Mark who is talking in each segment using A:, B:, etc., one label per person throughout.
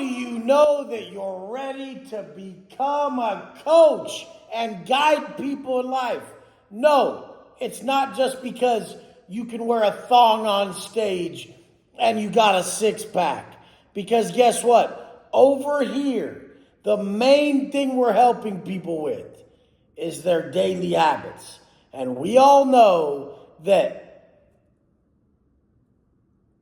A: do you know that you're ready to become a coach and guide people in life? No, it's not just because you can wear a thong on stage and you got a six-pack. Because guess what? Over here, the main thing we're helping people with is their daily habits. And we all know that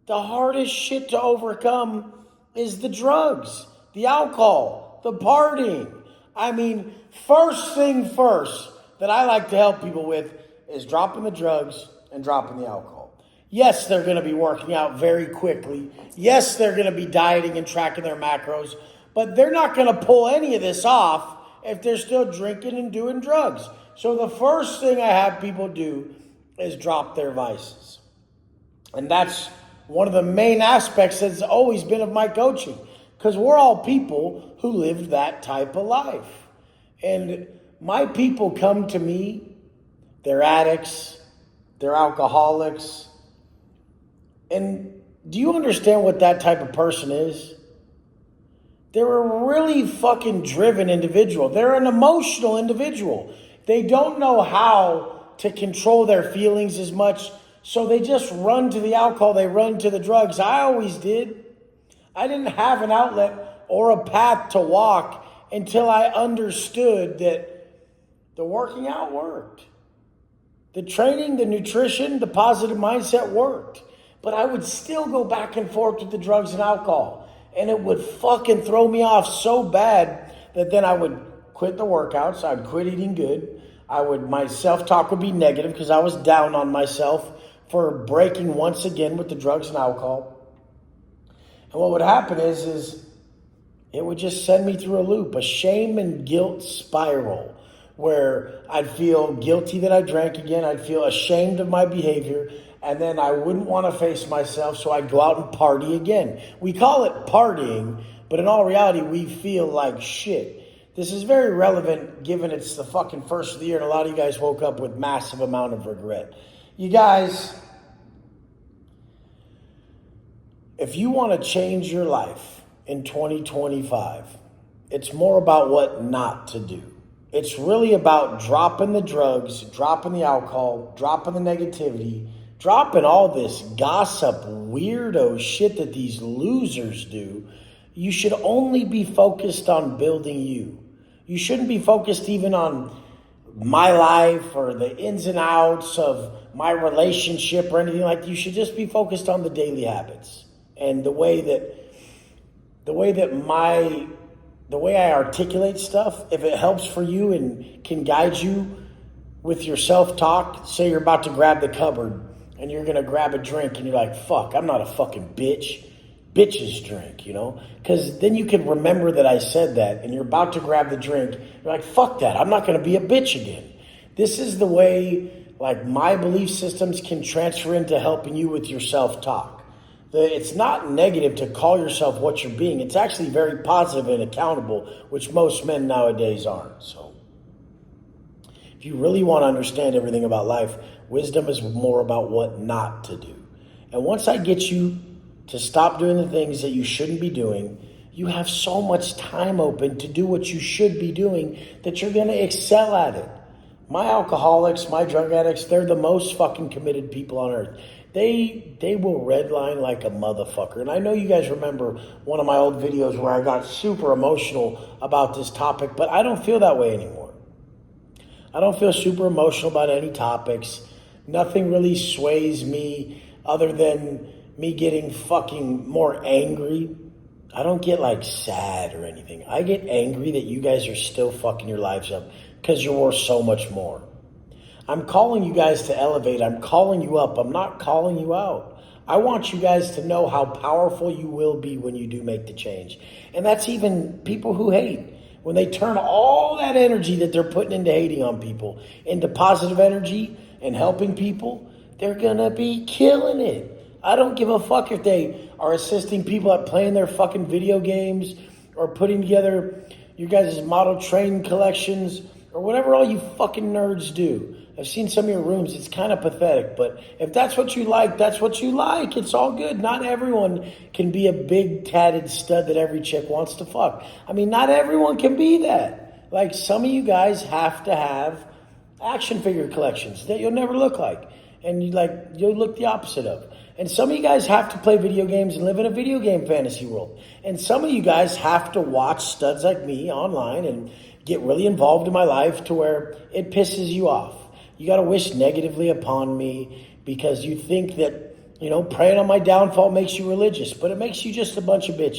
A: the hardest shit to overcome is the drugs, the alcohol, the partying. I mean, first thing first that I like to help people with is dropping the drugs and dropping the alcohol. Yes, they're going to be working out very quickly. Yes, they're going to be dieting and tracking their macros, but they're not going to pull any of this off if they're still drinking and doing drugs. So the first thing I have people do is drop their vices. And that's one of the main aspects that's always been of my coaching, because we're all people who lived that type of life. And my people come to me, they're addicts, they're alcoholics. And do you understand what that type of person is? They're a really fucking driven individual. They're an emotional individual. They don't know how to control their feelings as much, so they just run to the alcohol, they run to the drugs. I always did. I didn't have an outlet or a path to walk until I understood that the working out worked. The training, the nutrition, the positive mindset worked. But I would still go back and forth with the drugs and alcohol. And it would fucking throw me off so bad that then I would quit the workouts. I'd quit eating good. My self-talk would be negative because I was down on myself for breaking once again with the drugs and alcohol. And what would happen is it would just send me through a loop, a shame and guilt spiral, where I'd feel guilty that I drank again. I'd feel ashamed of my behavior. And then I wouldn't want to face myself, so I'd go out and party again. We call it partying, but in all reality, we feel like shit. This is very relevant given it's the fucking first of the year, and a lot of you guys woke up with massive amount of regret. You guys, if you want to change your life in 2025, it's more about what not to do. It's really about dropping the drugs, dropping the alcohol, dropping the negativity, dropping all this gossip, weirdo shit that these losers do. You should only be focused on building you. You shouldn't be focused even on my life or the ins and outs of my relationship or anything like that. You should just be focused on the daily habits and the way I articulate stuff. If it helps for you and can guide you with your self-talk, say you're about to grab the cupboard and you're going to grab a drink and you're like, fuck, I'm not a fucking bitch. Bitches drink, because then you can remember that I said that and you're about to grab the drink. You're like, fuck that. I'm not going to be a bitch again. This is the way my belief systems can transfer into helping you with your self-talk. It's not negative to call yourself what you're being. It's actually very positive and accountable, which most men nowadays aren't. So if you really want to understand everything about life, wisdom is more about what not to do. And once I get you to stop doing the things that you shouldn't be doing, you have so much time open to do what you should be doing that you're going to excel at it. My alcoholics, my drug addicts, they're the most fucking committed people on earth. They will redline like a motherfucker. And I know you guys remember one of my old videos where I got super emotional about this topic, but I don't feel that way anymore. I don't feel super emotional about any topics. Nothing really sways me other than me getting fucking more angry. I don't get sad or anything. I get angry that you guys are still fucking your lives up because you're worth so much more. I'm calling you guys to elevate. I'm calling you up. I'm not calling you out. I want you guys to know how powerful you will be when you do make the change. And that's even people who hate. When they turn all that energy that they're putting into hating on people into positive energy and helping people, they're going to be killing it. I don't give a fuck if they are assisting people at playing their fucking video games or putting together you guys' model train collections or whatever all you fucking nerds do. I've seen some of your rooms. It's kind of pathetic, but if that's what you like, that's what you like. It's all good. Not everyone can be a big tatted stud that every chick wants to fuck. I mean, not everyone can be that. Like, some of you guys have to have action figure collections that you'll never look like, and you'll look the opposite of. And some of you guys have to play video games and live in a video game fantasy world. And some of you guys have to watch studs like me online and get really involved in my life to where it pisses you off. You got to wish negatively upon me because you think that, praying on my downfall makes you religious, but it makes you just a bunch of bitches.